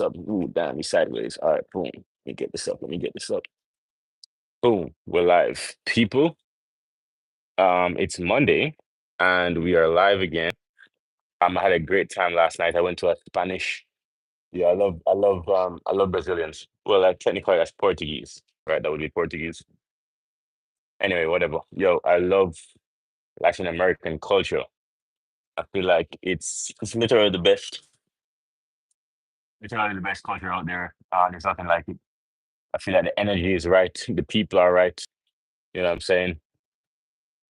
Up. Ooh, damn, me sideways. All right, boom. Let me get this up. Let me get this up. Boom. We're live. People, it's Monday and we are live again. I had a great time last night. I went to a Spanish. Yeah, I love Brazilians. Well, technically that's Portuguese, right? That would be Portuguese. Anyway, whatever. Yo, I love Latin American culture. I feel like it's literally the best culture out there. There's nothing like it. I feel like the energy is right, the people are right. You know what I'm saying?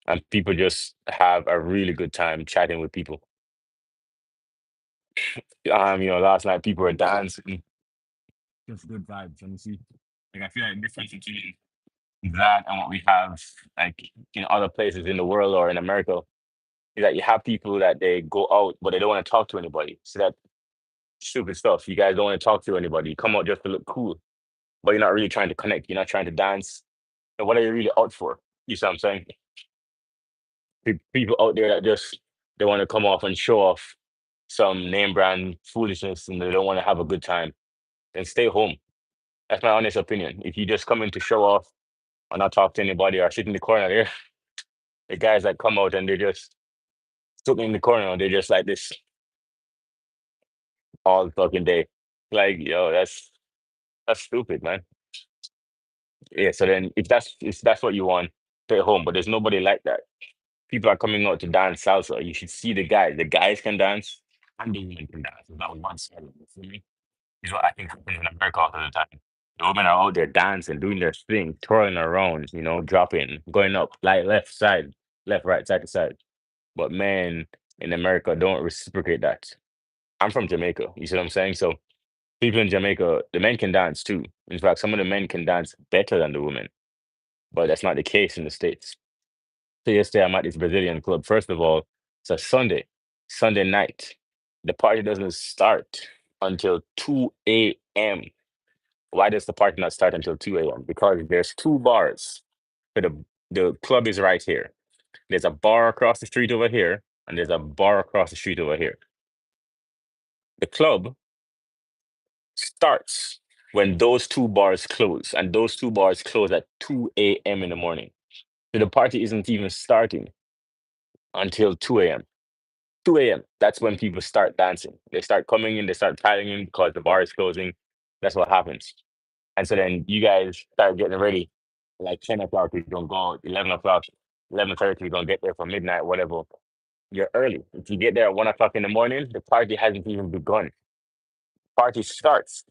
And people just have a really good time chatting with people. Last night people were dancing. Just good vibes, and you see, like I feel like the difference between that and what we have like in other places in the world or in America is that you have people that they go out but they don't want to talk to anybody. So that stupid stuff. You guys don't want to talk to anybody. You come out just to look cool, but you're not really trying to connect. You're not trying to dance. And what are you really out for? You see what I'm saying? People out there that just they want to come off and show off some name brand foolishness and they don't want to have a good time, then stay home. That's my honest opinion. If you just come in to show off or not talk to anybody or sit in the corner there, the guys that come out and they're just sitting in the corner and they're just like this all fucking day. Like, yo, that's stupid, man. Yeah, so then if that's what you want, stay home. But there's nobody like that. People are coming out to dance salsa. You should see the guys. The guys can dance and the women can dance. It's not one side. You feel me? Is what I think happens in America all the time. The women are out there dancing, doing their thing, twirling around, dropping, going up, like left side, left, right, side to side. But men in America don't reciprocate that. I'm from Jamaica. You see what I'm saying? So people in Jamaica, the men can dance too. In fact, some of the men can dance better than the women, but that's not the case in the States. So yesterday I'm at this Brazilian club. First of all, it's a Sunday night. The party doesn't start until 2 a.m. Why does the party not start until 2 a.m.? Because there's two bars. So the club is right here. There's a bar across the street over here, and there's a bar across the street over here. The club starts when those two bars close, and those two bars close at 2 a.m. in the morning. So the party isn't even starting until 2 a.m. 2 a.m. That's when people start dancing. They start coming in, they start piling in because the bar is closing. That's what happens. And so then you guys start getting ready. Like 10 o'clock, you're gonna go out, 11 o'clock, 11:30, you're gonna get there for midnight, whatever. You're early. If you get there at 1 o'clock in the morning, the party hasn't even begun. Party starts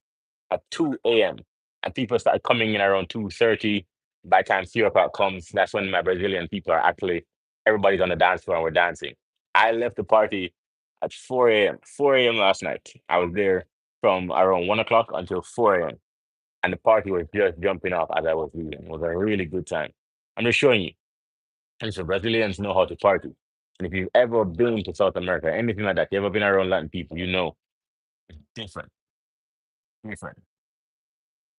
at 2 a.m. and people start coming in around 2:30. By the time 3 o'clock comes, that's when my Brazilian people are actually everybody's on the dance floor and we're dancing. I left the party at 4 a.m. 4 a.m. last night. I was there from around 1 o'clock until 4 a.m. And the party was just jumping off as I was leaving. It was a really good time. I'm just showing you. And so Brazilians know how to party. And if you've ever been to South America, anything like that, you ever been around Latin people, you know, different, different.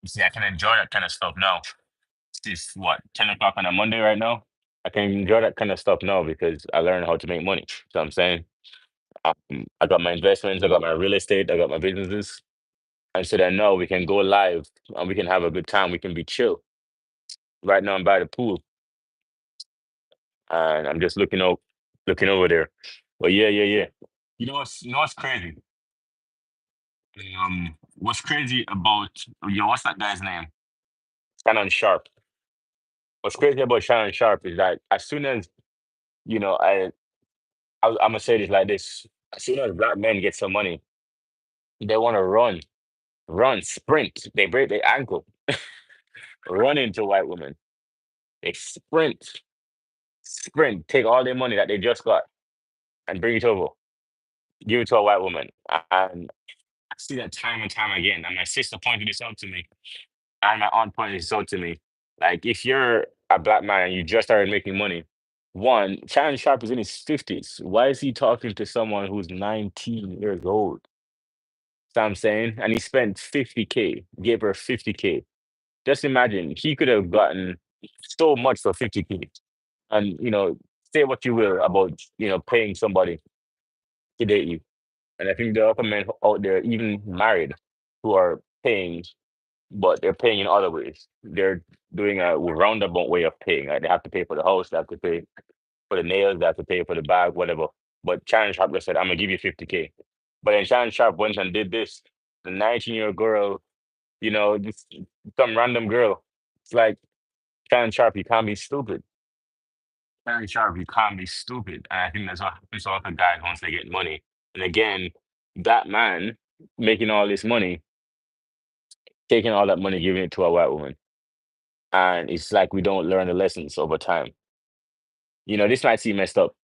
You see, I can enjoy that kind of stuff now. It's what, 10 o'clock on a Monday right now? I can enjoy that kind of stuff now because I learned how to make money. So I'm saying I got my investments, I got my real estate, I got my businesses. And so then now we can go live and we can have a good time. We can be chill. Right now I'm by the pool and I'm just looking over there. But yeah, yeah, yeah. You know what's crazy? What's crazy about what's that guy's name? Shannon Sharp. What's crazy about Shannon Sharp is that as soon as you know, I'm gonna say this like this: as soon as black men get some money, they want to run, sprint. They break their ankle, run into white women. They sprint, take all their money that they just got and bring it over, give it to a white woman. And I see that time and time again. And my sister pointed this out to me, and my aunt pointed this out to me. Like, if you're a black man and you just started making money, one, Shannon Sharp is in his 50s. Why is he talking to someone who's 19 years old? So I'm saying, and he spent 50K, gave her 50K. Just imagine, he could have gotten so much for 50K. And, say what you will about, paying somebody to date you. And I think there are other men out there, even married. who are paying, but they're paying in other ways. They're doing a roundabout way of paying. Like they have to pay for the house, they have to pay for the nails, they have to pay for the bag, whatever. But Shannon Sharp just said, I'm gonna give you 50K. But then Shannon Sharp went and did this. The 19-year-old girl, just some random girl. It's like Shannon Sharp, you can't be stupid. Shannon Sharp, you can't be stupid. And I think that's what happens to all the guys once they get money. And again, that man making all this money, taking all that money, giving it to a white woman. And it's like we don't learn the lessons over time. This might seem messed up,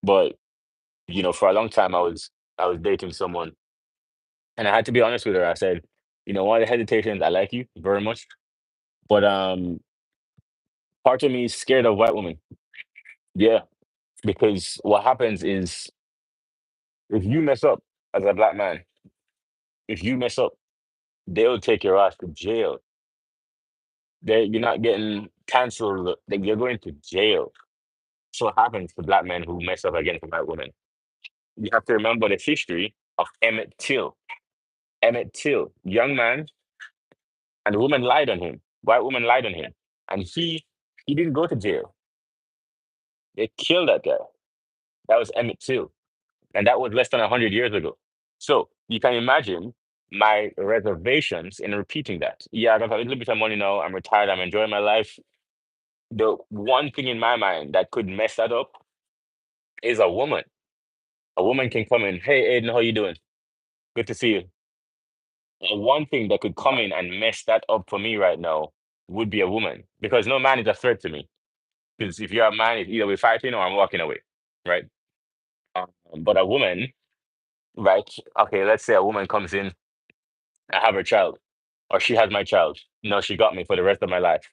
but for a long time I was dating someone, and I had to be honest with her. I said, one of the hesitations, I like you very much, but part of me is scared of white women. Yeah, because what happens is if you mess up as a black man, if you mess up, they'll take your ass to jail. You're not getting canceled. Like, you're going to jail. So what happens to black men who mess up against white women? You have to remember the history of Emmett Till. Emmett Till, young man, and the woman lied on him. White woman lied on him, and he didn't go to jail. They killed that guy. That was Emmett Till, and that was less than 100 years ago. So you can imagine my reservations in repeating that. Yeah, I got a little bit of money now. I'm retired. I'm enjoying my life. The one thing in my mind that could mess that up is a woman. A woman can come in. Hey, Aiden, how you doing? Good to see you. One thing that could come in and mess that up for me right now would be a woman, because no man is a threat to me. Because if you're a man, it's either we're fighting or I'm walking away, right? Um, but a woman, right? Okay, let's say a woman comes in, I have her child, or she has my child. No, she got me for the rest of my life.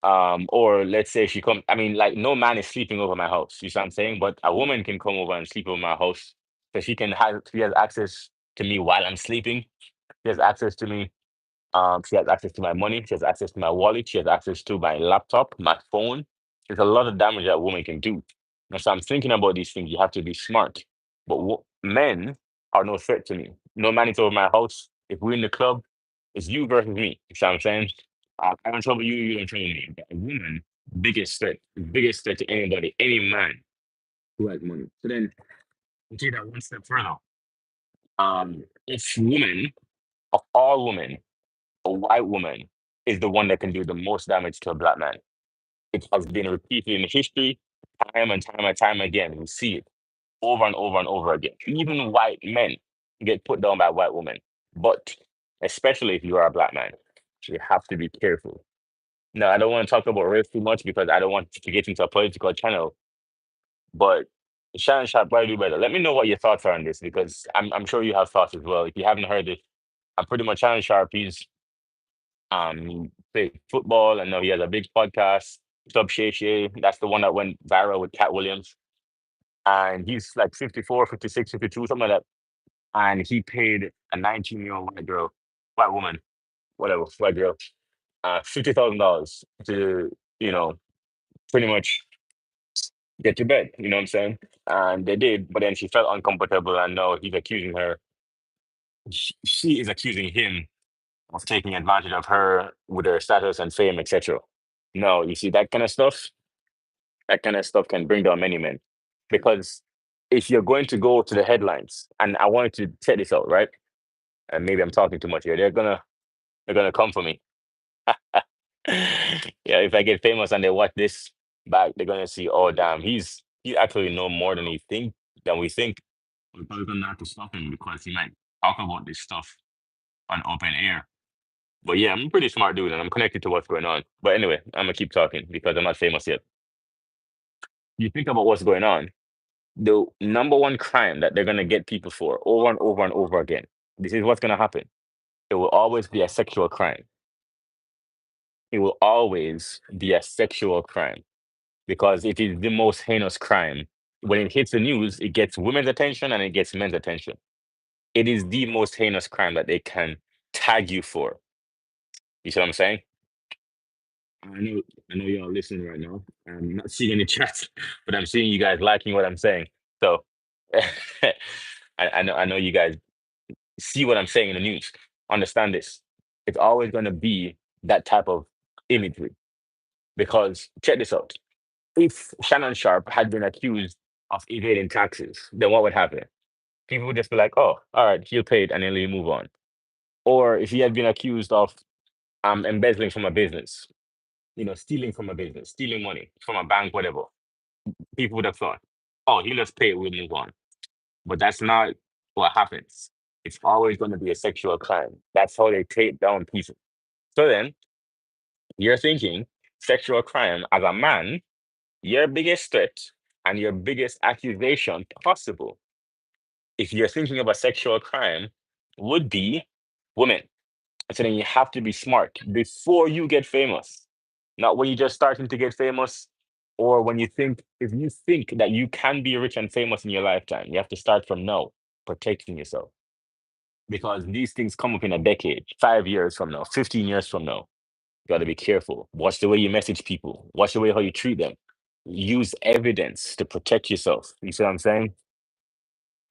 Or let's say she comes. I mean, like no man is sleeping over my house. You see what I'm saying? But a woman can come over and sleep over my house, so she has access to me while I'm sleeping. She has access to me. She has access to my money. She has access to my wallet. She has access to my laptop, my phone. There's a lot of damage that a woman can do. And so I'm thinking about these things. You have to be smart. But men are no threat to me. No man is over my house. If we're in the club, it's you versus me. You see what I'm saying? I don't trouble you, you don't trouble me. But a woman, biggest threat to anybody, any man who has money. So then, we take that one step further. If women, of all women, a white woman is the one that can do the most damage to a black man. It has been repeated in history time and time and time again. We see it over and over and over again. Even white men get put down by white women. But especially if you are a black man, you have to be careful. Now, I don't want to talk about race too much because I don't want to get into a political channel, but Shannon Sharp probably do better. Let me know what your thoughts are on this because I'm sure you have thoughts as well. If you haven't heard it, I'm pretty much Shannon Sharp. He played football. I know he has a big podcast, Club Shay Shay. That's the one that went viral with Cat Williams. And he's like 54, 56, 52, something like that. And he paid a 19-year-old white girl, white woman, whatever, white girl, $50,000 to, you know, pretty much get to bed. You know what I'm saying? And they did, but then she felt uncomfortable, and now he's accusing her. She is accusing him of taking advantage of her with her status and fame, etc. No, you see that kind of stuff can bring down many men. Because if you're going to go to the headlines, and I wanted to set this out, right? And maybe I'm talking too much here. They're gonna come for me. Yeah, if I get famous and they watch this back, they're gonna see, oh damn, he actually know more than we think. We're probably gonna have to stop him because he might talk about this stuff on open air. But yeah, I'm a pretty smart dude and I'm connected to what's going on. But anyway, I'm gonna keep talking because I'm not famous yet. You think about what's going on. The number one crime that they're gonna get people for over and over and over again. This is what's gonna happen. It will always be a sexual crime. It will always be a sexual crime because it is the most heinous crime. When it hits the news, it gets women's attention and it gets men's attention. It is the most heinous crime that they can tag you for. You see what I'm saying? I know, I know y'all listening right now. I'm not seeing any chats, but I'm seeing you guys liking what I'm saying. So I know you guys see what I'm saying in the news. Understand this. It's always going to be that type of imagery because check this out. If Shannon Sharp had been accused of evading taxes, then what would happen? People would just be like, "Oh, all right, he'll pay it," and then we move on. Or if he had been accused of embezzling from a business, stealing from a business, stealing money from a bank, whatever, people would have thought, "Oh, he'll just pay it, we'll move on." But that's not what happens. It's always going to be a sexual crime. That's how they take down people. So then you're thinking sexual crime as a man, your biggest threat and your biggest accusation possible, if you're thinking of a sexual crime, would be women. So then you have to be smart before you get famous, not when you're just starting to get famous, or when if you think that you can be rich and famous in your lifetime, you have to start from now, protecting yourself. Because these things come up in a decade, 5 years from now, 15 years from now. You got to be careful. Watch the way you message people. Watch the way how you treat them. Use evidence to protect yourself. You see what I'm saying?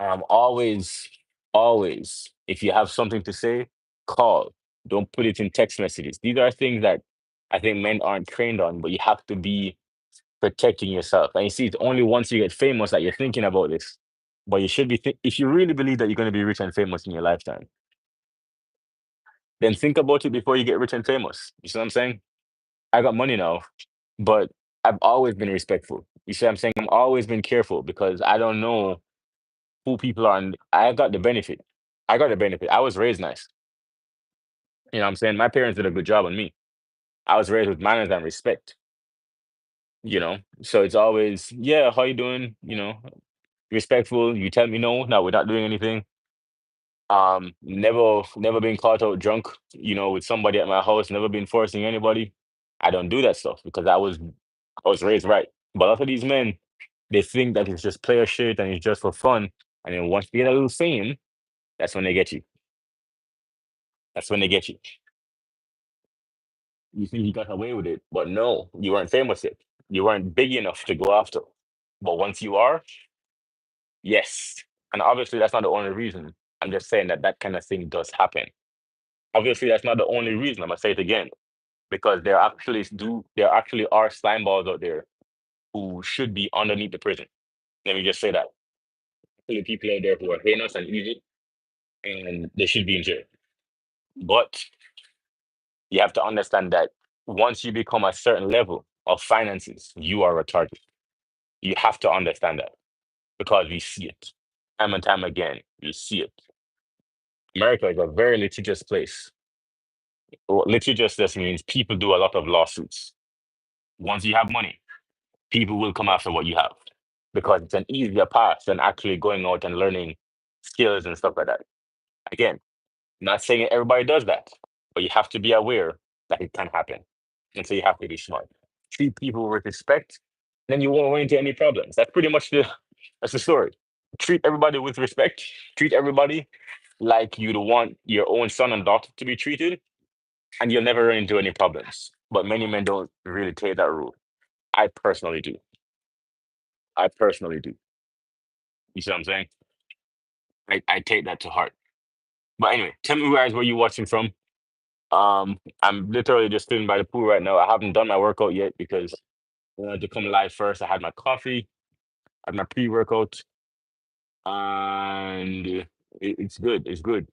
Always, always, if you have something to say, call. Don't put it in text messages. These are things that I think men aren't trained on, but you have to be protecting yourself. And you see, it's only once you get famous that you're thinking about this. But you should be, if you really believe that you're going to be rich and famous in your lifetime, then think about it before you get rich and famous. You see what I'm saying? I got money now, but I've always been respectful. You see what I'm saying? I've always been careful because I don't know who people are. And I got the benefit. I got the benefit. I was raised nice. You know what I'm saying? My parents did a good job on me. I was raised with manners and respect, So it's always, yeah, how you doing? Respectful. You tell me no, no, we're not doing anything. Never been caught out drunk, with somebody at my house, never been forcing anybody. I don't do that stuff because I was raised right. But a lot of these men, they think that it's just player shit and it's just for fun. And then once you get a little fame, that's when they get you. That's when they get you. You think you got away with it, but no, you weren't famous yet. You weren't big enough to go after. But once you are, yes. And obviously, that's not the only reason. I'm just saying that that kind of thing does happen. Obviously, that's not the only reason. I'm gonna say it again because there actually are slime balls out there who should be underneath the prison. Let me just say that. There are people out there who are heinous and evil, and they should be in jail. But you have to understand that once you become a certain level of finances, you are a target. You have to understand that because we see it time and time again. We see it. America is a very litigious place. Litigious just means people do a lot of lawsuits. Once you have money, people will come after what you have because it's an easier path than actually going out and learning skills and stuff like that. Again, not saying everybody does that, but you have to be aware that it can happen. And so you have to be smart. Treat people with respect, then you won't run into any problems. That's pretty much that's the story. Treat everybody with respect. Treat everybody like you'd want your own son and daughter to be treated, and you'll never run into any problems. But many men don't really take that rule. I personally do. I personally do. You see what I'm saying? I take that to heart. But anyway, tell me guys where you watching from. I'm literally just sitting by the pool right now. I haven't done my workout yet because I wanted to come live first. I had my coffee, had my pre-workout, and it's good. It's good.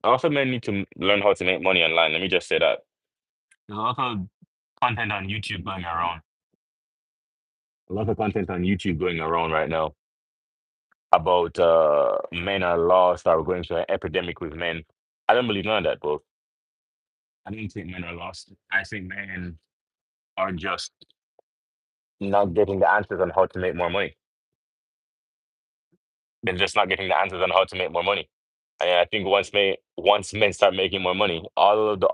I also may need to learn how to make money online. Let me just say that. There's a lot of content on YouTube going around. A lot of content on YouTube going around right now about men are lost or we're going through an epidemic with men. I don't believe none of that, bro. I don't think men are lost. I think men are just not getting the answers on how to make more money. They're just not getting the answers on how to make more money. And I think once men start making more money, all of the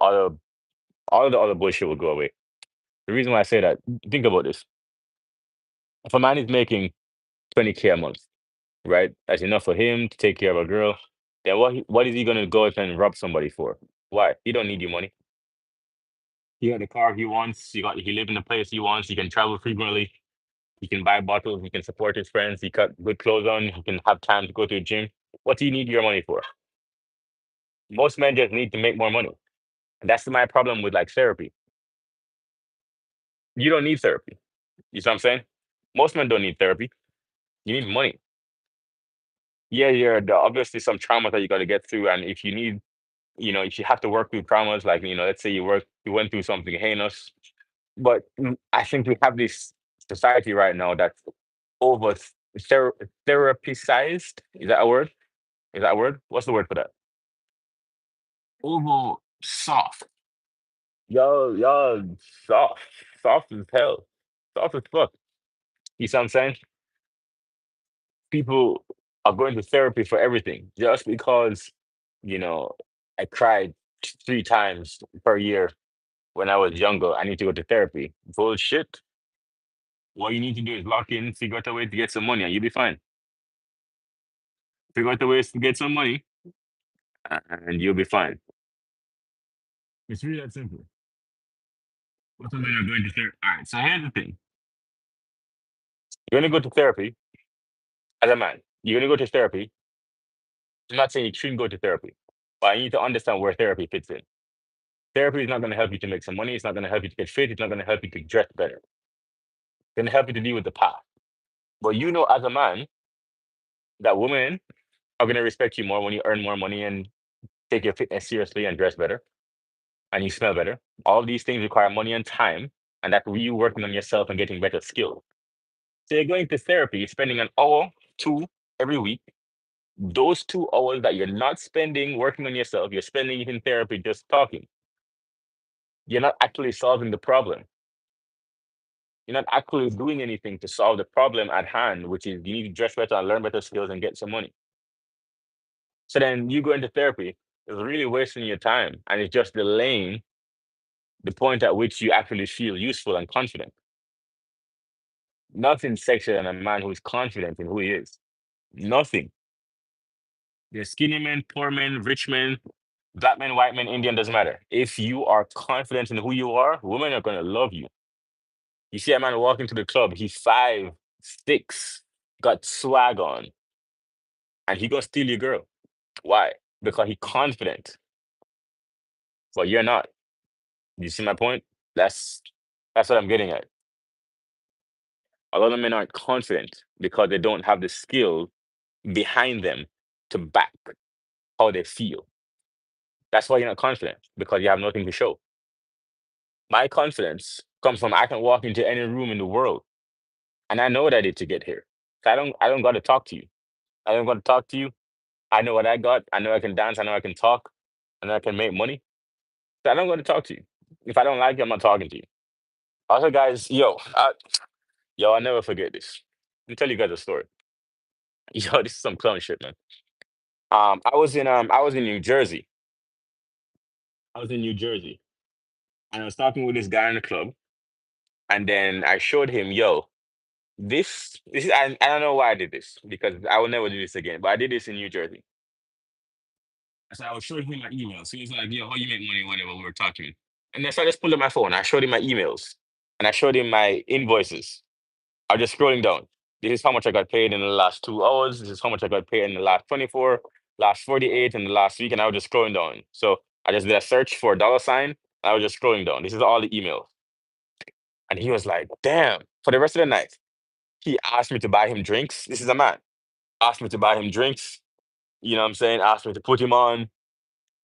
other bullshit will go away. The reason why I say that, think about this. If a man is making 20K a month, right? That's enough for him to take care of a girl. Then what is he gonna go out and rob somebody for? Why? He don't need your money. He got the car he wants. He live in the place he wants. He can travel frequently. He can buy bottles. He can support his friends. He got good clothes on. He can have time to go to the gym. What do you need your money for? Most men just need to make more money. And that's my problem with like therapy. You don't need therapy. You see what I'm saying? Most men don't need therapy. You need money. Yeah, there are obviously some traumas that you got to get through, and if you need, if you have to work through traumas, like let's say you went through something heinous, but I think we have this society right now that's over ther- therapicized. Is that a word? Is that a word? What's the word for that? Over soft. Y'all soft. Soft as hell. Soft as fuck. You see what I'm saying? People are going to therapy for everything just because, you know, I cried 3 times per year when I was younger. I need to go to therapy. Bullshit. What you need to do is lock in, figure out a way to get some money, and you'll be fine. Figure out the ways to get some money, and you'll be fine. It's really that simple. What's the you're going to therapy? All right. So here's the thing: you're going to go to therapy as a man. You're going to go to therapy. I'm not saying you shouldn't go to therapy, but you need to understand where therapy fits in. Therapy is not going to help you to make some money. It's not going to help you to get fit. It's not going to help you to dress better. It's going to help you to deal with the past. But as a man, that women are going to respect you more when you earn more money and take your fitness seriously and dress better and you smell better. All these things require money and time, and that's you working on yourself and getting better skills. So you're going to therapy, spending an hour, two every week. Those 2 hours that you're not spending working on yourself, you're spending it in therapy just talking. You're not actually solving the problem. You're not actually doing anything to solve the problem at hand, which is you need to dress better and learn better skills and get some money. So then you go into therapy, it's really wasting your time and it's just delaying the point at which you actually feel useful and confident. Nothing sexier than a man who is confident in who he is. Nothing. There's skinny men, poor men, rich men, black men, white men, Indian, doesn't matter. If you are confident in who you are, women are going to love you. You see a man walk into the club, he's 5'6", got swag on, and he gonna steal your girl. Why? Because he confident, but you're not. You see my point? That's that's what I'm getting at. A lot of men aren't confident because they don't have the skill behind them to back how they feel. That's why you're not confident because you have nothing to show. My confidence comes from I can walk into any room in the world and I know what I did to get here. So I don't got to talk to you. I don't got to talk to you. I know what I got. I know I can dance. I know I can talk. I know I can make money. So I don't got to talk to you. If I don't like you, I'm not talking to you. Also, guys, yo, I'll never forget this. Let me tell you guys a story. Yo, this is some clown shit, man. I was in New Jersey. I was in New Jersey, and I was talking with this guy in the club, and then I showed him, yo, this is I don't know why I did this because I will never do this again. But I did this in New Jersey. So I was showing him my emails. So he was like, yo, how you make money whenever we were talking? And then so I just pulled up my phone. I showed him my emails and I showed him my invoices. I was just scrolling down. This is how much I got paid in the last 2 hours. This is how much I got paid in the last 24, last 48, and the last week. And I was just scrolling down. So I just did a search for a dollar sign. I was just scrolling down. This is all the emails. And he was like, damn, for the rest of the night, he asked me to buy him drinks. This is a man. Asked me to buy him drinks. You know what I'm saying? Asked me to put him on.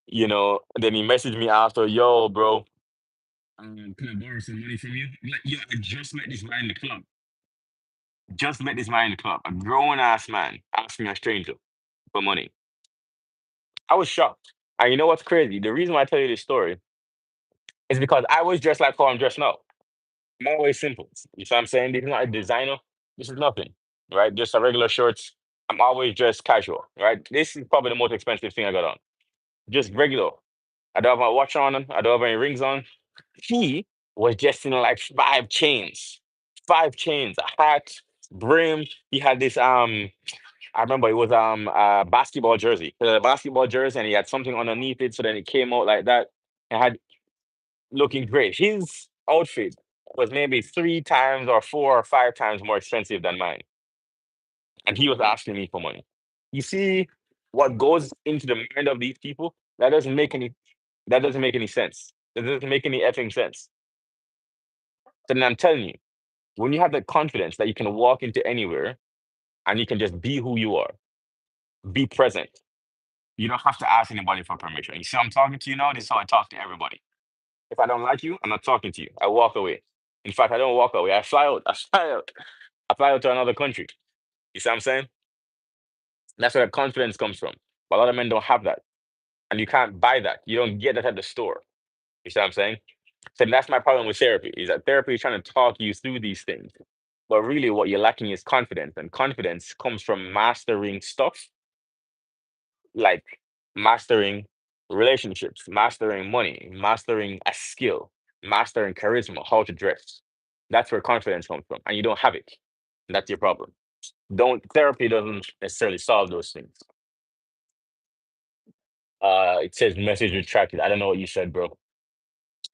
Then he messaged me after, yo, bro, can I borrow some money from you? Like, yo, I just met this man in the club. Just met this man in the club. A grown ass man asking a stranger for money. I was shocked. And you know what's crazy? The reason why I tell you this story is because I was dressed like how I'm dressed now. I'm always simple. You see what I'm saying? This is not a designer. This is nothing, right? Just a regular shorts. I'm always dressed casual, right? This is probably the most expensive thing I got on. Just regular. I don't have my watch on. I don't have any rings on. He was just in like 5 chains, a hat, brim. He had this I remember it was a basketball jersey. A basketball jersey and he had something underneath it, so then it came out like that and had looking great. His outfit was maybe 3 times or 4 or 5 times more expensive than mine. And he was asking me for money. You see what goes into the mind of these people? That doesn't make any that doesn't make any sense. That doesn't make any effing sense. So then I'm telling you, when you have the confidence that you can walk into anywhere and you can just be who you are, be present. You don't have to ask anybody for permission. You see, I'm talking to you now. This is how I talk to everybody. If I don't like you, I'm not talking to you. I walk away. In fact, I don't walk away. I fly out. I fly out. I fly out to another country. You see what I'm saying? That's where the confidence comes from. But a lot of men don't have that. And you can't buy that. You don't get that at the store. You see what I'm saying? So that's my problem with therapy, is that therapy is trying to talk you through these things. But really what you're lacking is confidence. And confidence comes from mastering stuff like mastering relationships, mastering money, mastering a skill, mastering charisma, how to dress. That's where confidence comes from. And you don't have it. That's your problem. Don't Therapy doesn't necessarily solve those things. It says message retracted. I don't know what you said, bro.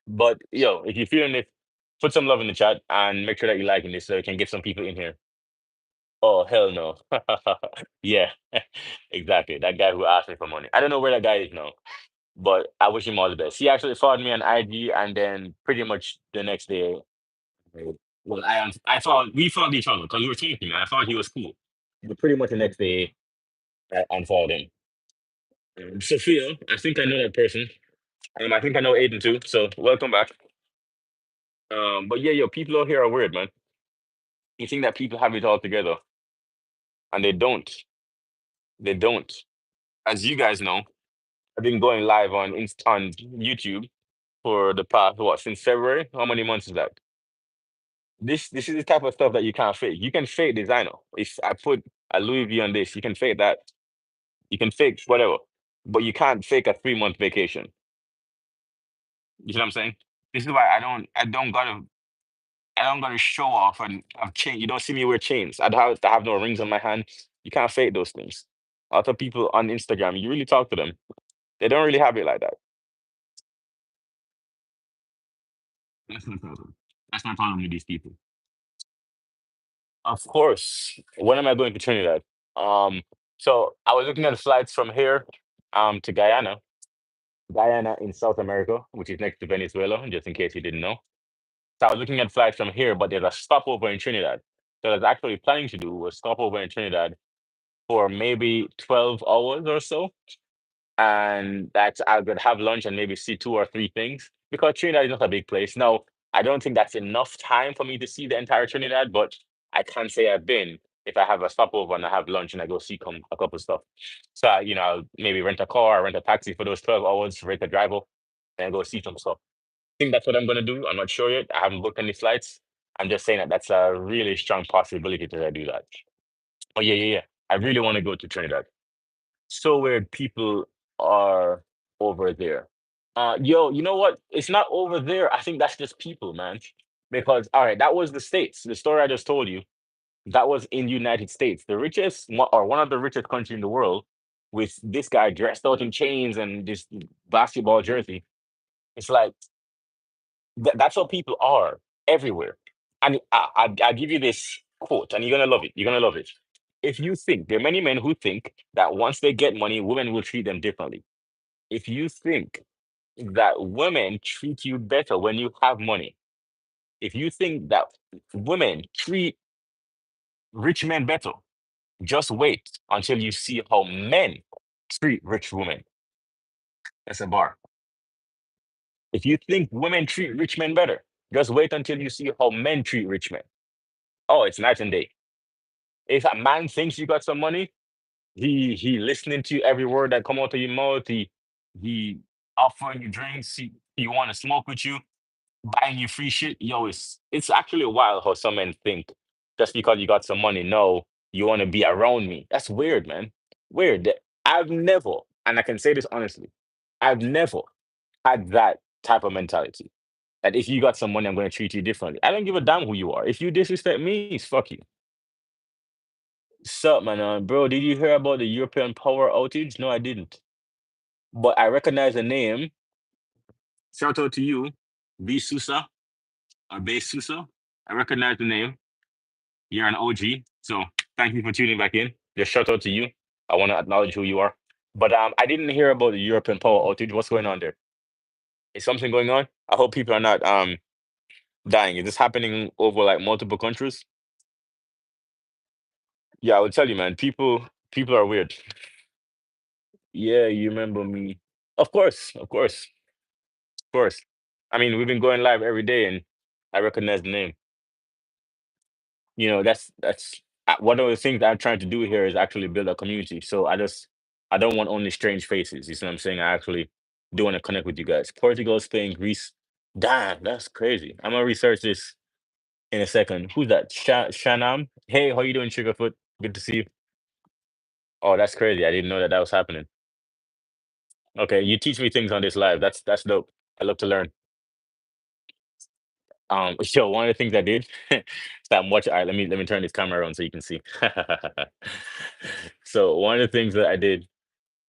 But yo, if you're feeling it, put some love in the chat and make sure that you're liking this so we can get some people in here. Oh hell no. Yeah, exactly. That guy who asked me for money. I don't know where that guy is now, but I wish him all the best. He actually followed me on IG, and then pretty much the next day, uh, well, I thought we followed each other because we were talking, and I thought he was cool. But pretty much the next day, I unfollowed him. Sophia, I think I know that person. I think I know Aiden too. So welcome back. But yeah, yo, people out here are weird, man. You think that people have it all together, and they don't. They don't. As you guys know, I've been going live on YouTube for the past what, since February. How many months is that? This is the type of stuff that you can't fake. You can fake designer. If I put a Louis V on this, you can fake that. You can fake whatever, but you can't fake a 3 month vacation. You know what I'm saying? This is why I don't gotta show off and have chain. You don't see me wear chains. I have no rings on my hand. You can't fake those things. Other people on Instagram, you really talk to them. They don't really have it like that. That's my problem. That's my problem with these people. Of course. When am I going to Trinidad? So I was looking at flights from here to Guyana. Guyana in South America, which is next to Venezuela, just in case you didn't know. So I was looking at flights from here, but there's a stopover in Trinidad. So I was actually planning to do a stopover in Trinidad for maybe 12 hours or so. And that I could have lunch and maybe see two or three things because Trinidad is not a big place. Now, I don't think that's enough time for me to see the entire Trinidad, but I can say I've been if I have a stopover and I have lunch and I go see a couple stuff. So, I'll maybe rent a car, rent a taxi for those 12 hours, rent a driver, and go see some stuff. I think that's what I'm going to do. I'm not sure yet. I haven't booked any flights. I'm just saying that that's a really strong possibility that I do that. Oh, yeah, yeah, yeah. I really want to go to Trinidad. So weird people are over there. Yo, you know what? It's not over there. I think that's just people, man. Because all right, that was the States. The story I just told you, that was in United States, the or one of the richest country in the world, with this guy dressed out in chains and this basketball jersey. It's like that's how people are everywhere. And I give you this quote, and you're gonna love it. You're gonna love it. If you think there are many men who think that once they get money, women will treat them differently. If you think that women treat you better when you have money, if you think that women treat rich men better, just wait until you see how men treat rich women. That's a bar. If you think women treat rich men better, just wait until you see how men treat rich men. Oh, it's night and day. If a man thinks you got some money, he listening to every word that come out of your mouth. He offering you drinks. He want to smoke with you, buying you free shit. Yo, it's actually wild how some men think just because you got some money, no, you want to be around me. That's weird, man. Weird. I've never, and I can say this honestly, I've never had that type of mentality. That if you got some money, I'm going to treat you differently. I don't give a damn who you are. If you disrespect me, it's fuck you. Sup, man? Bro, did you hear about the European power outage? No, I didn't. But I recognize the name. Shout out to you, B Susa or Bay Susa. I recognize the name. You're an OG. So thank you for tuning back in. Just shout out to you. I want to acknowledge who you are. But I didn't hear about the European power outage. What's going on there? Is something going on? I hope people are not dying. Is this happening over like multiple countries? Yeah, I will tell you, man. People are weird. Yeah, you remember me. Of course, of course. I mean, we've been going live every day, and I recognize the name. That's one of the things that I'm trying to do here is actually build a community. So I don't want only strange faces. You see what I'm saying? I actually do want to connect with you guys. Portugal, Spain, Greece. Damn, that's crazy. I'm gonna research this in a second. Who's that? Shanam. Hey, how you doing, Sugarfoot? Good to see you. Oh, that's crazy. I didn't know that that was happening. Okay, you teach me things on this live. That's dope. I love to learn. So one of the things I did, so I'm watching. All right, let me turn this camera on so you can see. So one of the things that I did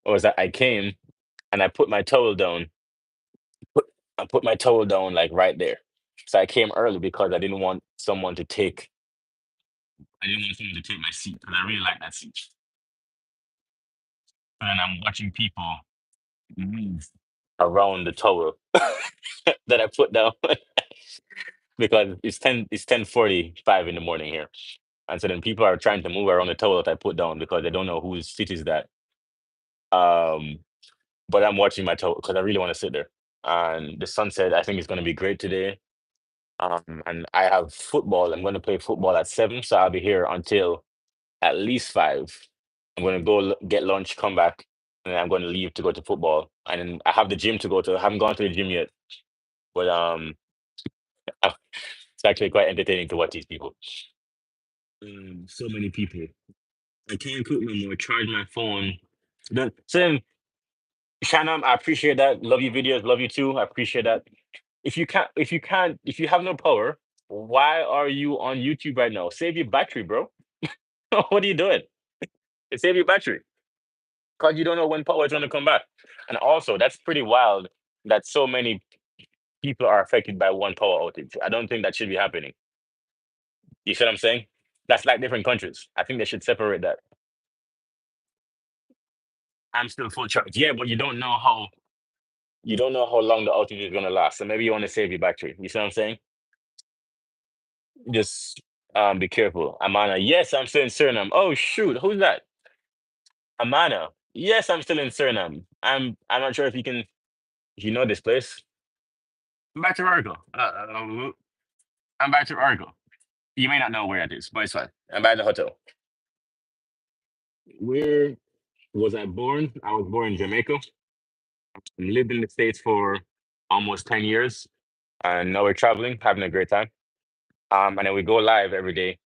was that I came and I put my towel down. Put I put my towel down like right there. So I came early because I didn't want someone to take my seat because I really like that seat. And I'm watching people move around the towel that I put down because it's 10:45 in the morning here. And so then people are trying to move around the towel that I put down because they don't know whose seat is that. Um, but I'm watching my towel because I really want to sit there. And the sunset, I think, is going to be great today. And I have football. I'm going to play football at 7, so I'll be here until at least 5. I'm going to go get lunch, come back, and then I'm going to leave to go to football. And then I have the gym to go to. I haven't gone to the gym yet, but it's actually quite entertaining to watch these people. So many people. I can't cook no more. Charge my phone. So then, Shannon, I appreciate that. Love your videos. Love you too. I appreciate that. If you have no power, why are you on YouTube right now? Save your battery, bro. What are you doing? Save your battery because you don't know when power is going to come back. And also, that's pretty wild that so many people are affected by one power outage. I don't think that should be happening. You see what I'm saying? That's like different countries. I think they should separate that. I'm still full charge. Yeah, but you don't know how long the outage is gonna last. So maybe you want to save your battery. You see what I'm saying? Just be careful. Amana. Yes, I'm still in Suriname. Oh shoot, who's that? Amana. Yes, I'm still in Suriname. I'm not sure if you know this place. I'm back to Argo. I'm back to Argo. You may not know where it is, but it's fine. I'm back at the hotel. Where was I born? I was born in Jamaica. Lived in the States for almost 10 years. And now we're traveling, having a great time. And then we go live every day.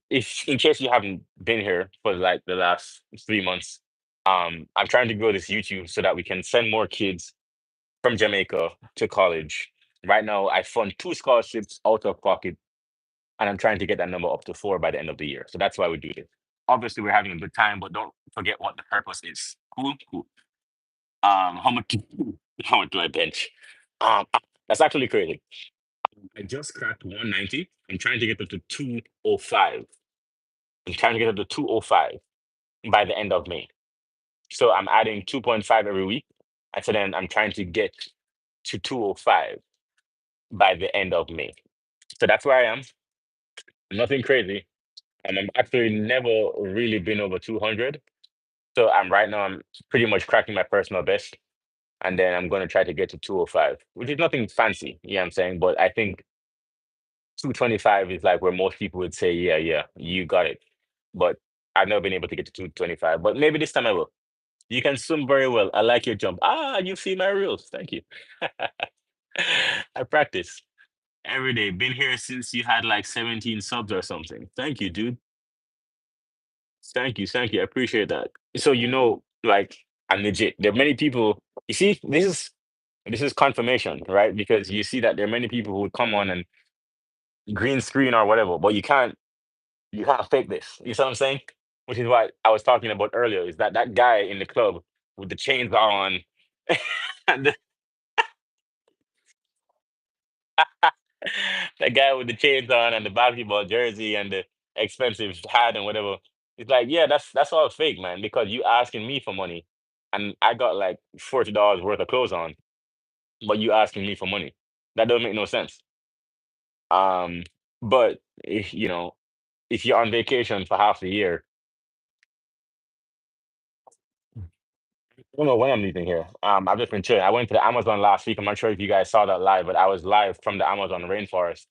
If in case you haven't been here for like the last 3 months, I'm trying to grow this YouTube so that we can send more kids from Jamaica to college. Right now, I fund 2 scholarships out of pocket, and I'm trying to get that number up to 4 by the end of the year. So that's why we do this. Obviously, we're having a good time, but don't forget what the purpose is. Cool, cool. How much? How much do I bench? That's actually crazy. I just cracked 190. I'm trying to get up to 205. I'm trying to get up to 205 by the end of May. So I'm adding 2.5 every week. And so then I'm trying to get to 205 by the end of May. So that's where I am. Nothing crazy. And I'm actually never really been over 200. So I'm pretty much cracking my personal best. And then I'm going to try to get to 205, which is nothing fancy. You know what I'm saying? But I think 225 is like where most people would say, yeah, yeah, you got it. But I've never been able to get to 225, but maybe this time I will. You can swim very well. I like your jump. Ah, you see my reels. Thank you. I practice every day. Been here since you had like 17 subs or something. Thank you, dude. Thank you. Thank you. I appreciate that. So like I'm legit. There are many people. You see, this is confirmation, right? Because you see that there are many people who would come on and green screen or whatever, but you can't fake this. You see what I'm saying? Which is what I was talking about earlier. Is that guy in the club with the chains on, and that guy with the chains on and the basketball jersey and the expensive hat and whatever. It's like, yeah, that's all fake, man. Because you asking me for money, and I got like $40 worth of clothes on, but you asking me for money. That don't make no sense. Um, but if if you're on vacation for half the year, I don't know when I'm leaving here. I've just been chilling. I went to the Amazon last week. I'm not sure if you guys saw that live, but I was live from the Amazon rainforest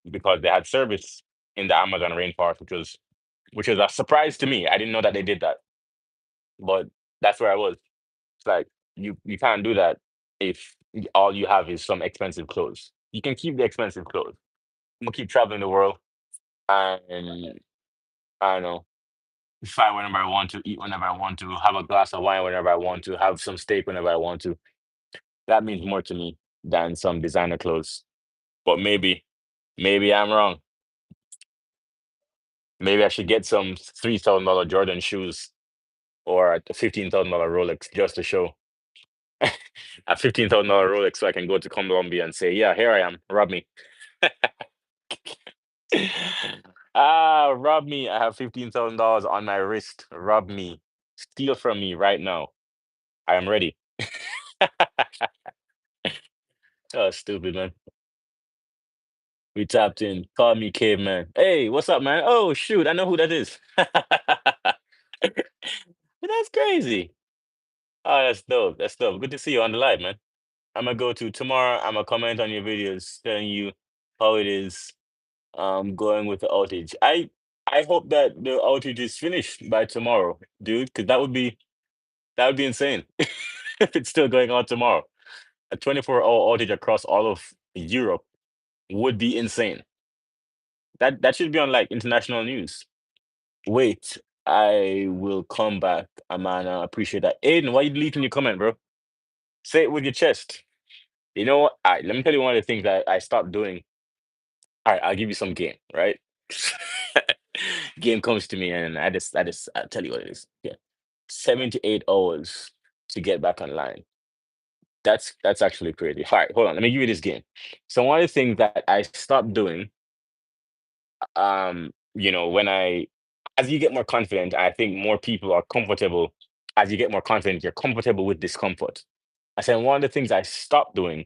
because they had service in the Amazon rainforest, which was a surprise to me. I didn't know that they did that, but that's where I was. It's like you can't do that if all you have is some expensive clothes. You can keep the expensive clothes. I'm gonna keep traveling the world, and I don't know, fly whenever I want to, eat whenever I want to, have a glass of wine whenever I want to, have some steak whenever I want to. That means more to me than some designer clothes. But maybe I'm wrong. Maybe I should get some $3,000 Jordan shoes or a $15,000 Rolex just to show a $15,000 Rolex so I can go to Colombia and say, yeah, here I am. Rob me. Rob me. I have $15,000 on my wrist. Rob me. Steal from me right now. I am ready. Oh, stupid, man. We tapped in. Call me caveman. Hey, what's up, man? Oh, shoot. I know who that is. That's crazy. Oh, that's dope. That's dope. Good to see you on the live, man. I'm gonna go to tomorrow. I'm gonna comment on your videos telling you how it is going with the outage. I hope that the outage is finished by tomorrow, dude, because that would be insane if it's still going on tomorrow. A 24-hour outage across all of Europe would be insane. That should be on like international news. Wait, I will come back, Amana. Appreciate that. Aiden, why you deleting your comment, bro? Say it with your chest. You know what? Let me tell you one of the things that I stopped doing. All right, I'll give you some game, right? Game comes to me and I'll tell you what it is. Yeah. 7 to 8 hours to get back online. That's actually crazy. All right, hold on. Let me give you this game. So one of the things that I stopped doing, when as you get more confident, I think more people are comfortable. As you get more confident, you're comfortable with discomfort. I said one of the things I stopped doing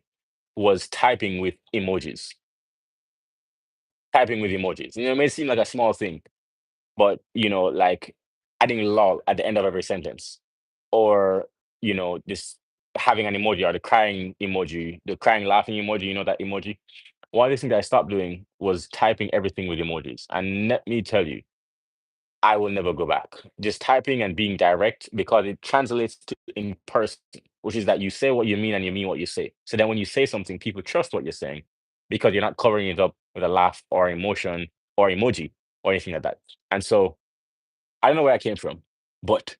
was typing with emojis. Typing with emojis. It may seem like a small thing, but like adding lol at the end of every sentence, or just having an emoji or the crying emoji, the crying laughing emoji. You know that emoji. One of the things that I stopped doing was typing everything with emojis, and let me tell you, I will never go back. Just typing and being direct because it translates to in person, which is that you say what you mean and you mean what you say. So then when you say something, people trust what you're saying because you're not covering it up with a laugh or emotion or emoji or anything like that. And so I don't know where I came from, but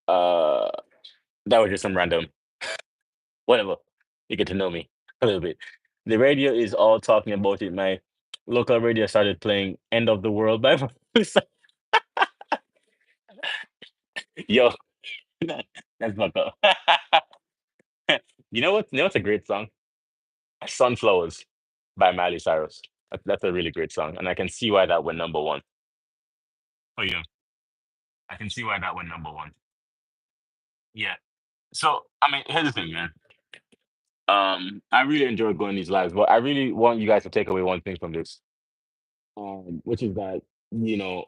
uh that was just some random whatever. You get to know me a little bit. The radio is all talking about it. My local radio started playing End of the World by Poolside. Yo, that's fucked up. You know what's a great song? Sunflowers by Miley Cyrus. That's a really great song. And I can see why that went number one. Oh yeah. I can see why that went number one. Yeah. So I mean, here's the thing, man. I really enjoy going these lives, but I really want you guys to take away one thing from this. Which is that, you know,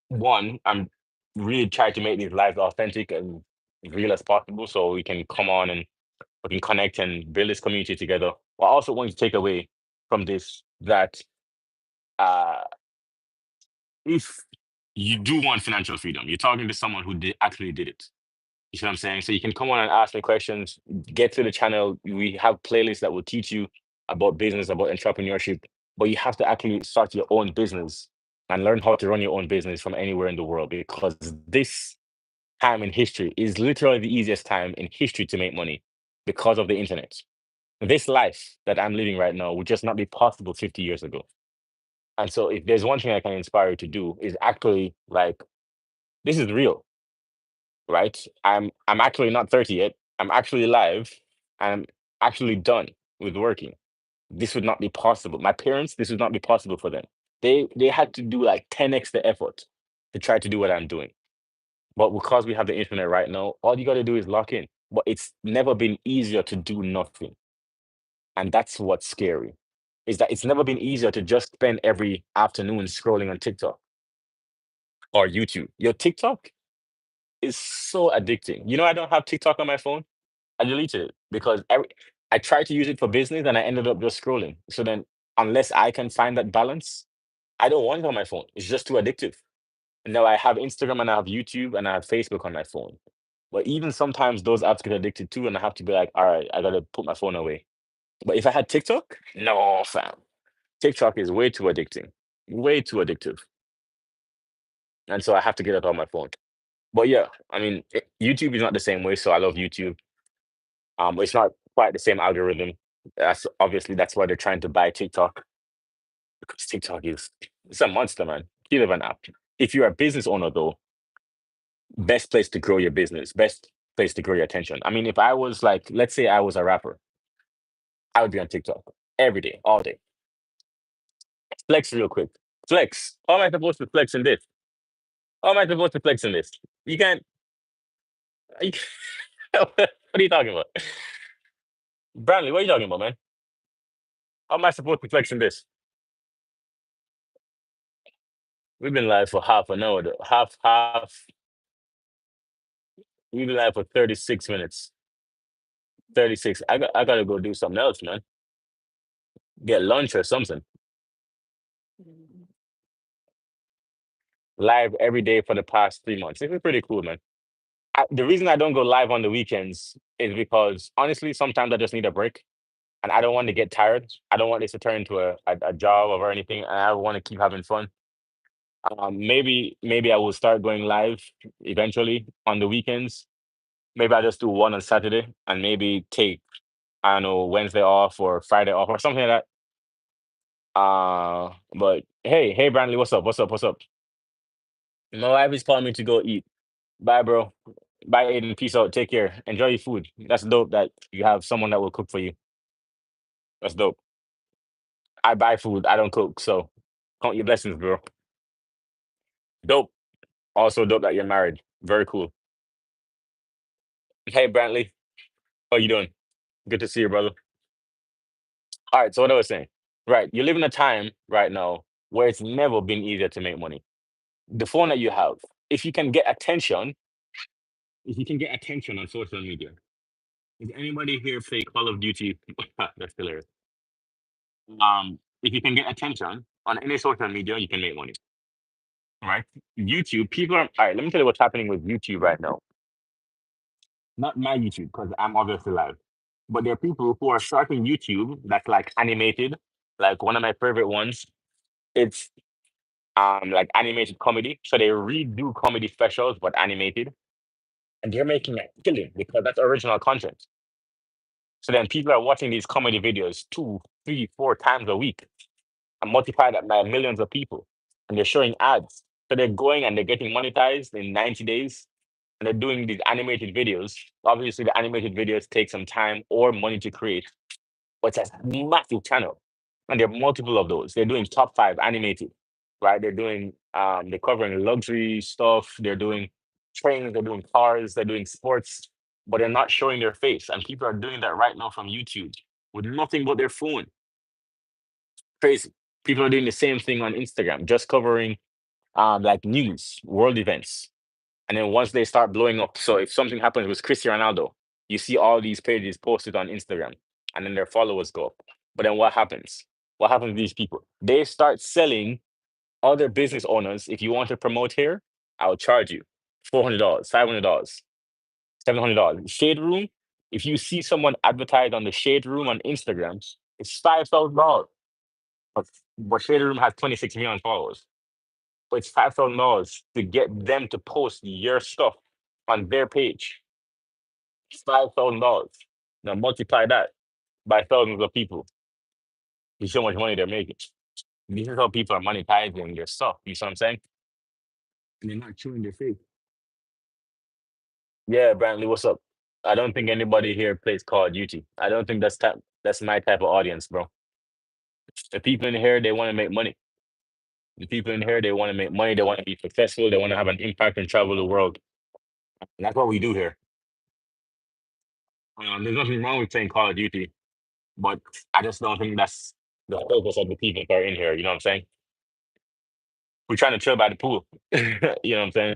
one, I'm really trying to make these lives authentic and real as possible so we can come on and we can connect and build this community together. But I also want you to take away from this that uh, if you do want financial freedom, you're talking to someone who actually did it. You see what I'm saying? So you can come on and ask me questions, get to the channel. We have playlists that will teach you about business, about entrepreneurship, but you have to actually start your own business and learn how to run your own business from anywhere in the world because this time in history is literally the easiest time in history to make money because of the internet. This life that I'm living right now would just not be possible 50 years ago. And so if there's one thing I can inspire you to do is actually like this is real, right? I'm actually not 30 yet. I'm actually alive. I'm actually done with working. This would not be possible. My parents, this would not be possible for them. They had to do like 10x the effort to try to do what I'm doing. But because we have the internet right now, all you got to do is lock in. But it's never been easier to do nothing. And that's what's scary, is that it's never been easier to just spend every afternoon scrolling on TikTok or YouTube. Your TikTok is so addicting. You know, I don't have TikTok on my phone. I deleted it because I tried to use it for business and I ended up just scrolling. So then, unless I can find that balance, I don't want it on my phone. It's just too addictive. And now I have Instagram and I have YouTube and I have Facebook on my phone. But even sometimes those apps get addicted too, and I have to be like, all right, I gotta put my phone away. But if I had TikTok, no, fam. TikTok is way too addicting, way too addictive. And so I have to get it on my phone. But yeah, I mean, YouTube is not the same way, so I love YouTube. It's not quite the same algorithm. That's why they're trying to buy TikTok, because TikTok is it's a monster, man. Killer of an app. If you're a business owner, though, best place to grow your business, best place to grow your attention. I mean, if I was like, let's say I was a rapper, I would be on TikTok every day, all day. Flex real quick. Flex. How am I supposed to flex in this? How am I supposed to flex in this? You can't. You what are you talking about? Bradley, what are you talking about, man? How am I supposed to flex in this? We've been live for half an hour, though. Half. We've been live for 36 minutes. 36. I gotta go do something else, man. Get lunch or something. Live every day for the past 3 months. This is pretty cool, man. The reason I don't go live on the weekends is because honestly, sometimes I just need a break and I don't want to get tired. I don't want this to turn into a job or anything. And I want to keep having fun. Maybe I will start going live eventually on the weekends. Maybe I just do one on Saturday and maybe take, I don't know, Wednesday off or Friday off or something like that. But hey, Brandley, what's up? What's up? What's up? My wife is calling me to go eat. Bye, bro. Bye, Aiden. Peace out. Take care. Enjoy your food. That's dope that you have someone that will cook for you. That's dope. I buy food. I don't cook. So count your blessings, bro. Dope. Also dope that you're married. Very cool. Hey, Brantley. How you doing? Good to see you, brother. All right. So what I was saying, right? You live in a time right now where it's never been easier to make money. The phone that you have, if you can get attention, if you can get attention on social media. Does anybody here play Call of Duty? That's hilarious. If you can get attention on any social media, you can make money. Right? YouTube, people are all right. Let me tell you what's happening with YouTube right now. Not my YouTube, because I'm obviously live. But there are people who are starting YouTube that's like animated. Like one of my favorite ones, it's like animated comedy. So they redo comedy specials but animated. And they're making a killing because that's original content. So then people are watching these comedy videos two, three, four times a week and multiply that by millions of people. And they're showing ads. So they're going and they're getting monetized in 90 days. And they're doing these animated videos. Obviously, the animated videos take some time or money to create, but it's a massive channel. And there are multiple of those. They're doing top five animated, right? They're covering luxury stuff. They're doing trains, they're doing cars, they're doing sports, but they're not showing their face. And people are doing that right now from YouTube with nothing but their phone. Crazy. People are doing the same thing on Instagram, just covering like news, world events. And then once they start blowing up, so if something happens with Cristiano Ronaldo, you see all these pages posted on Instagram, and then their followers go up. But then what happens? What happens to these people? They start selling other business owners. If you want to promote here, I'll charge you $400, $500, $700. Shade Room, if you see someone advertise on the Shade Room on Instagram, it's $5,000. But Shade Room has 26 million followers. But it's $5,000 to get them to post your stuff on their page. It's $5,000. Now multiply that by thousands of people. You see how much money they're making. This is how people are monetizing their stuff. You see what I'm saying? And they're not showing their face. Yeah, Brantley, what's up? I don't think anybody here plays Call of Duty. I don't think that's my type of audience, bro. The people in here, they want to make money. The people in here, they want to make money. They want to be successful. They want to have an impact and travel the world. That's what we do here. There's nothing wrong with playing Call of Duty, but I just don't think that's the focus of the people that are in here. You know what I'm saying? We're trying to chill by the pool. You know what I'm saying?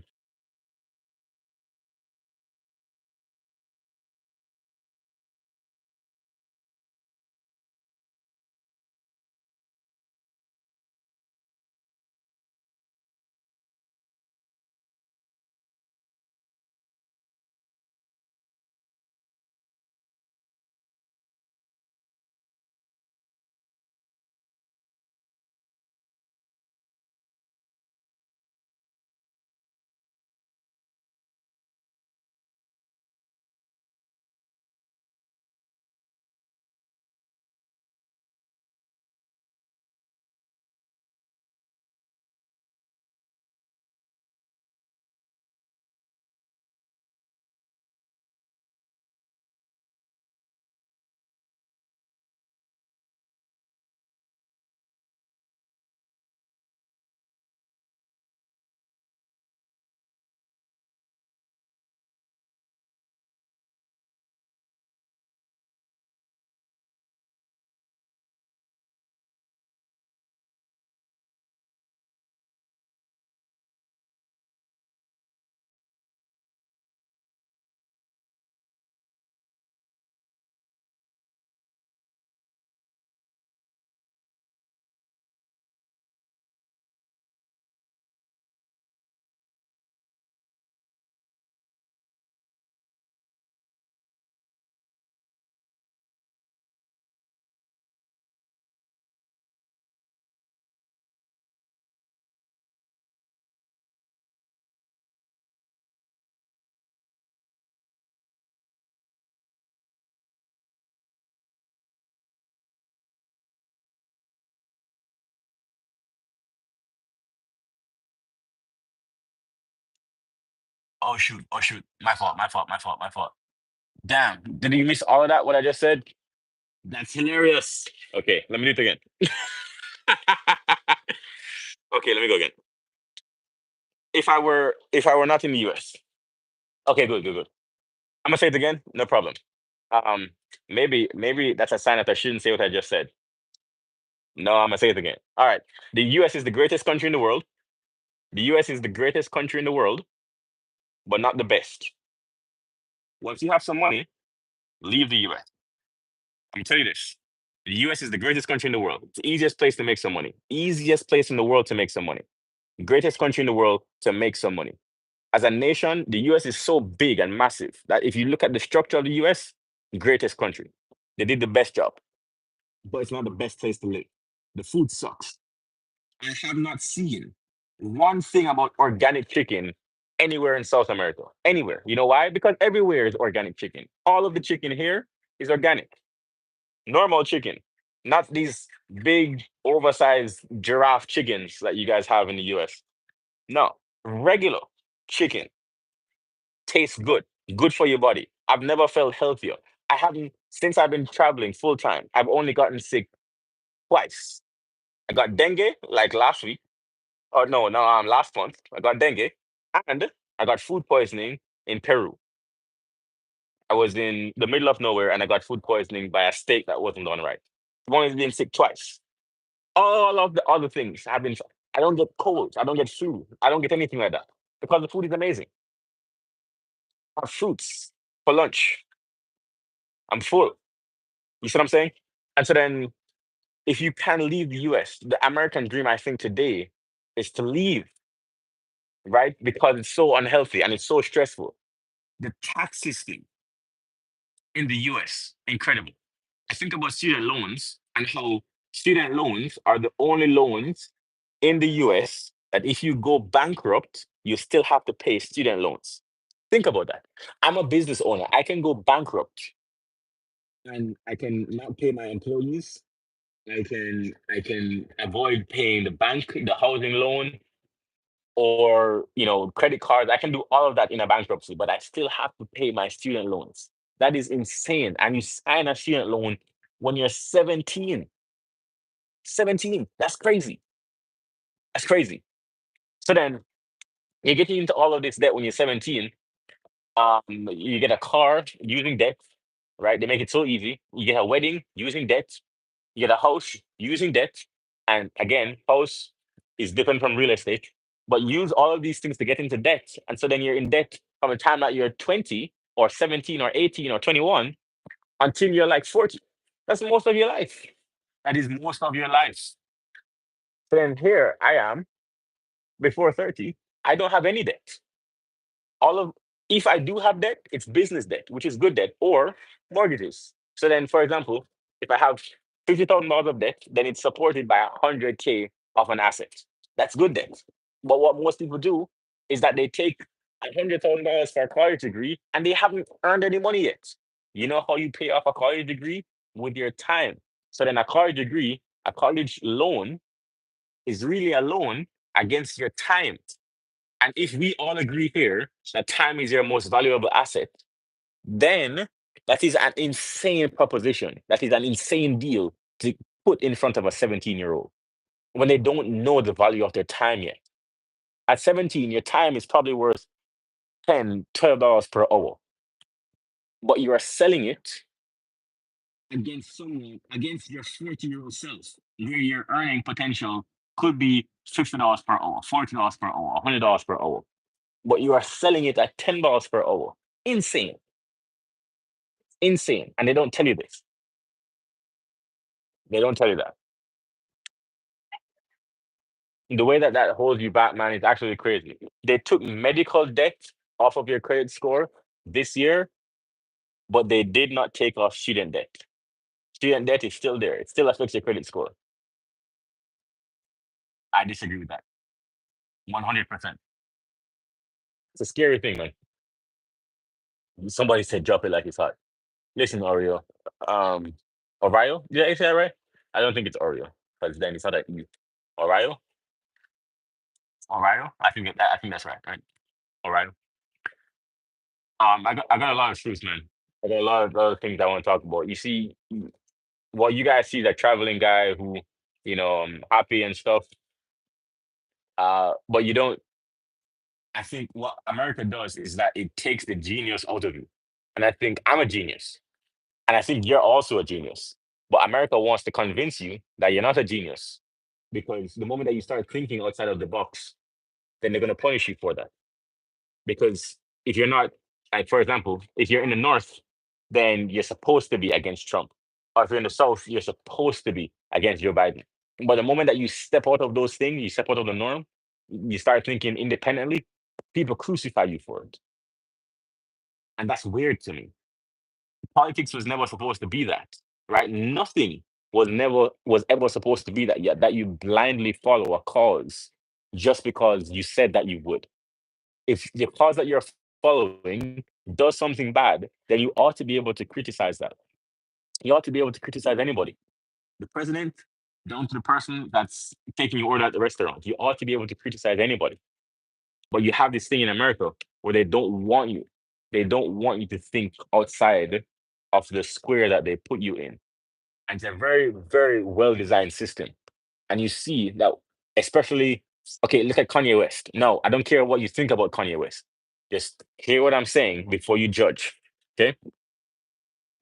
Oh shoot! Oh shoot! My fault! My fault! My fault! My fault! Damn! Did you miss all of that? What I just said? That's hilarious. Okay, let me do it again. Okay, let me go again. If I were not in the US. Okay, good, good, good. I'm gonna say it again. No problem. Um, maybe that's a sign that I shouldn't say what I just said. No, I'm gonna say it again. All right. The US is the greatest country in the world. The US is the greatest country in the world, but not the best. Once you have some money, leave the US. I'm gonna tell you this. The US is the greatest country in the world. It's the easiest place to make some money. Easiest place in the world to make some money. Greatest country in the world to make some money. As a nation, the US is so big and massive that if you look at the structure of the US, greatest country. They did the best job, but it's not the best place to live. The food sucks. I have not seen one thing about organic chicken anywhere in South America. Anywhere. You know why? Because everywhere is organic chicken. All of the chicken here is organic. Normal chicken, not these big, oversized giraffe chickens that you guys have in the US. No, regular chicken tastes good, good for your body. I've never felt healthier. I haven't, since I've been traveling full time, I've only gotten sick twice. I got dengue like last week. Oh no, no, last month I got dengue, and I got food poisoning in Peru. I was in the middle of nowhere and I got food poisoning by a steak that wasn't done right. I've only been sick twice. All of the other things have been. I don't get colds. I don't get flu. I don't get anything like that because the food is amazing. I have fruits for lunch. I'm full. You see what I'm saying? And so then, if you can leave the US, the American dream, I think today, is to leave, right? Because it's so unhealthy and it's so stressful. The tax system in the US, incredible. I think about student loans and how student loans are the only loans in the US that if you go bankrupt, you still have to pay student loans. Think about that. I'm a business owner. I can go bankrupt and I can not pay my employees. I can avoid paying the bank, the housing loan, or credit cards. I can do all of that in a bankruptcy, but I still have to pay my student loans. That is insane. And you sign a student loan when you're 17. 17. That's crazy. That's crazy. So then you're getting into all of this debt when you're 17. You get a car using debt, right? They make it so easy. You get a wedding using debt. You get a house using debt. And again, house is different from real estate, but use all of these things to get into debt. And so then you're in debt from the time that you're 20 or 17 or 18 or 21 until you're like 40. That's most of your life. That is most of your life. So then here I am before 30. I don't have any debt. All of If I do have debt, it's business debt, which is good debt, or mortgages. So then, for example, if I have $50,000 of debt, then it's supported by 100K of an asset. That's good debt. But what most people do is that they take $100,000 for a college degree and they haven't earned any money yet. You know how you pay off a college degree? With your time. So then a college degree, a college loan is really a loan against your time. And if we all agree here that time is your most valuable asset, then that is an insane proposition. That is an insane deal to put in front of a 17-year-old when they don't know the value of their time yet. At 17, your time is probably worth 10, $12 per hour, but you are selling it against someone, against your 40-year-old self, where your earning potential could be $50 per hour, $40 per hour, $100 per hour, but you are selling it at $10 per hour. Insane, insane. And they don't tell you this. They don't tell you that. The way that that holds you back, man, is actually crazy. They took medical debt off of your credit score this year, but they did not take off student debt. Student debt is still there. It still affects your credit score. I disagree with that. 100%. It's a scary thing, man. Somebody said drop it like it's hot. Listen, Oreo. Um, Oreo? Did I say that right? I don't think it's Oreo because then it's not that E. Oreo? Oreo? I think that's right, right? Oreo. I got a lot of truths, man. I got a lot of other things I want to talk about. You see, what you guys see that traveling guy who, happy and stuff. But you don't. I think what America does is that it takes the genius out of you, and I think I'm a genius, and I think you're also a genius. But America wants to convince you that you're not a genius, because the moment that you start thinking outside of the box, then they're going to punish you for that. Because if you're not, like for example, if you're in the north, then you're supposed to be against Trump, or if you're in the south, you're supposed to be against Joe Biden. But the moment that you step out of those things, you step out of the norm, you start thinking independently, people crucify you for it. And that's weird to me. Politics was never supposed to be that, right? Nothing was ever supposed to be that yet, that you blindly follow a cause just because you said that you would. If the cause that you're following does something bad, then you ought to be able to criticize that. You ought to be able to criticize anybody, the president, down to the person that's taking your order at the restaurant. You ought to be able to criticize anybody. But you have this thing in America where they don't want you. They don't want you to think outside of the square that they put you in. And it's a very, very well designed system. And you see that, especially, okay, look at Kanye West. No, I don't care what you think about Kanye West. Just hear what I'm saying before you judge. Okay?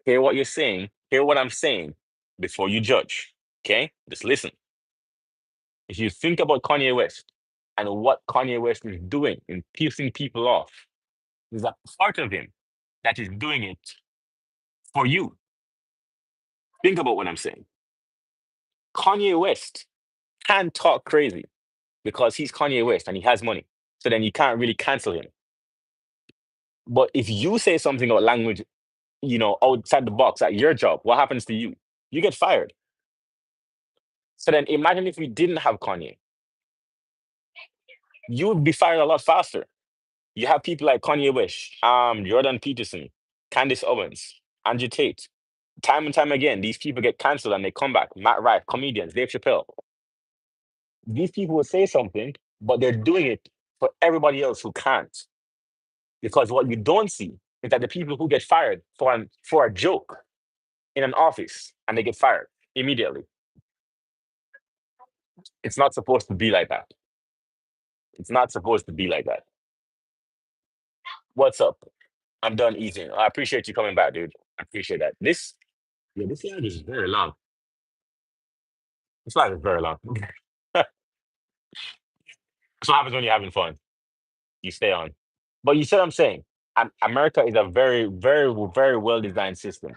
Hear what you're saying. Hear what I'm saying before you judge. Okay? Just listen. If you think about Kanye West and what Kanye West is doing in pissing people off, there's a part of him that is doing it for you. Think about what I'm saying. Kanye West can talk crazy because he's Kanye West and he has money. So then you can't really cancel him. But if you say something about language, outside the box at your job, what happens to you? You get fired. So then imagine if we didn't have Kanye, you would be fired a lot faster. You have people like Kanye West, Jordan Peterson, Candace Owens, Andrew Tate. Time and time again, these people get canceled and they come back. Matt Rife, comedians, Dave Chappelle. These people will say something, but they're doing it for everybody else who can't. Because what you don't see is that the people who get fired for a joke in an office and they get fired immediately. It's not supposed to be like that. It's not supposed to be like that. What's up? I'm done eating. I appreciate you coming back, dude. I appreciate that. This line is very long. This line is very long. That's what happens when you're having fun. You stay on. But you see what I'm saying? America is a very, very, very well designed system,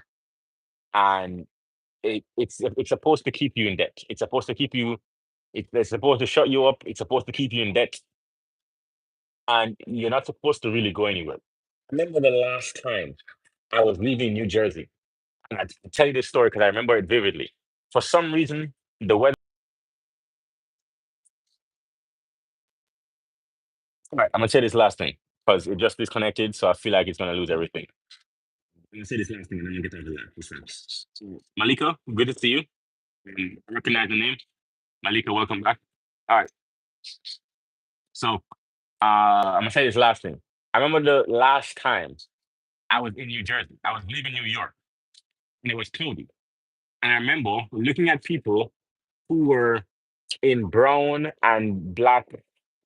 and it's supposed to keep you in debt. It's supposed to keep you. It's supposed to shut you up. It's supposed to keep you in debt, and you're not supposed to really go anywhere. I remember the last time I was leaving New Jersey, and I tell you this story because I remember it vividly. For some reason, the weather. All right, I'm gonna say this last thing because it just disconnected, so I feel like it's gonna lose everything. I'm gonna say this last thing and then I'm gonna get out of that. So, Malika, good to see you. Recognize the name. Malika, welcome back. All right. So I'm gonna say this last thing. I remember the last time I was in New Jersey. I was leaving New York and it was cloudy. And I remember looking at people who were in brown and black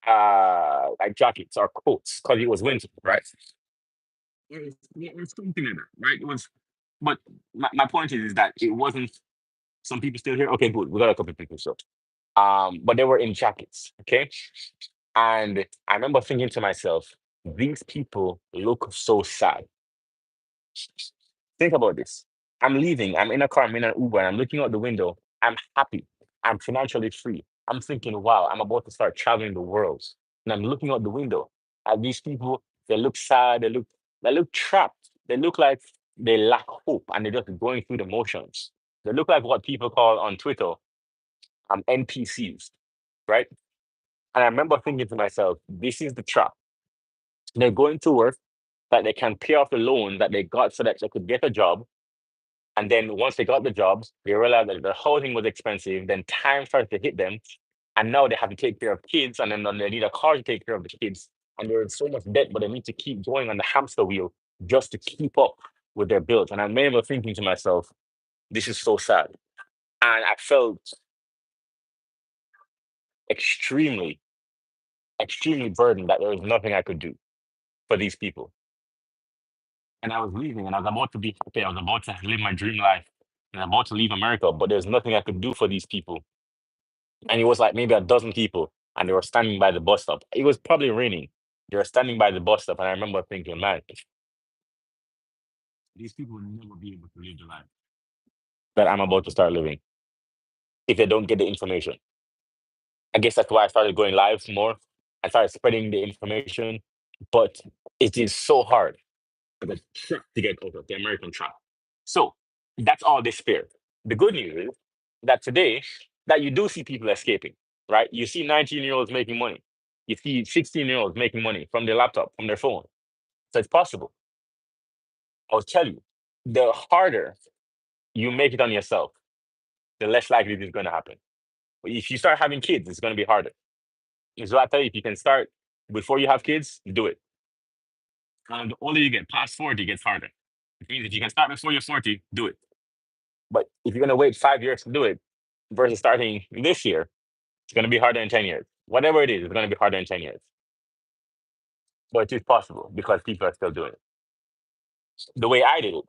like jackets or coats because it was winter, right? It was something like that, right? It was, but my point is that it wasn't some people still here. Okay, good. We got a couple of people. So but they were in jackets, okay? And I remember thinking to myself, these people look so sad. Think about this. I'm leaving, I'm in a car, I'm in an Uber, and I'm looking out the window. I'm happy. I'm financially free. I'm thinking, wow, I'm about to start traveling the world. And I'm looking out the window at these people, they look sad, they look trapped. They look like they lack hope and they're just going through the motions. They look like what people call on Twitter NPCs, right? And I remember thinking to myself, this is the trap. They're going to work that they can pay off the loan that they got so that they could get a job. And then once they got the jobs, they realized that the housing was expensive. Then time started to hit them. And now they have to take care of kids. And then they need a car to take care of the kids. And they're in so much debt, but they need to keep going on the hamster wheel just to keep up with their bills. And I remember thinking to myself, this is so sad. And I felt extremely, extremely burdened that there was nothing I could do for these people. And I was leaving and I was about to be happy. I was about to live my dream life and I'm about to leave America, but there's nothing I could do for these people. And it was like maybe a dozen people and they were standing by the bus stop. It was probably raining. They were standing by the bus stop. And I remember thinking, man, these people will never be able to live the life that I'm about to start living if they don't get the information. I guess that's why I started going live more. I started spreading the information, but it is so hard the trap to get out of the American trap. So that's all despair. The good news is that today that you do see people escaping, right? You see 19-year-olds making money. You see 16-year-olds making money from their laptop, from their phone. So it's possible. I'll tell you, the harder you make it on yourself, the less likely this is going to happen. But if you start having kids, it's going to be harder. So I tell you, if you can start before you have kids, do it. And the older you get, past 40, it gets harder. It means if you can start before you're 40, do it. But if you're going to wait 5 years to do it versus starting this year, it's going to be harder in 10 years. Whatever it is, it's going to be harder in 10 years. But it is possible because people are still doing it. The way I did it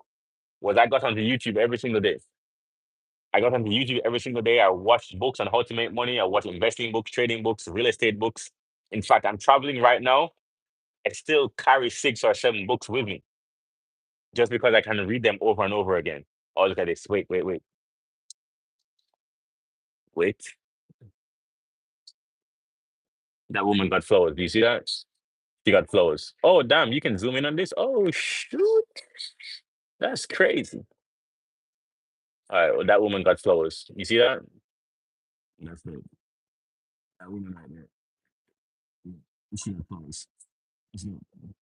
was I got onto YouTube every single day. I got onto YouTube every single day. I watched books on how to make money. I watched investing books, trading books, real estate books. In fact, I'm traveling right now. I still carry 6 or 7 books with me just because I can read them over and over again. Oh, look at this. Wait, wait, wait, wait. That woman got flowers. Do you see that? She got flowers. Oh, damn. You can zoom in on this. Oh, shoot. That's crazy. All right. Well, that woman got flowers. You see that? That's it. That woman right there. Yeah, she got flowers. You see it?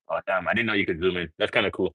Oh, damn. I didn't know you could zoom in. That's kind of cool.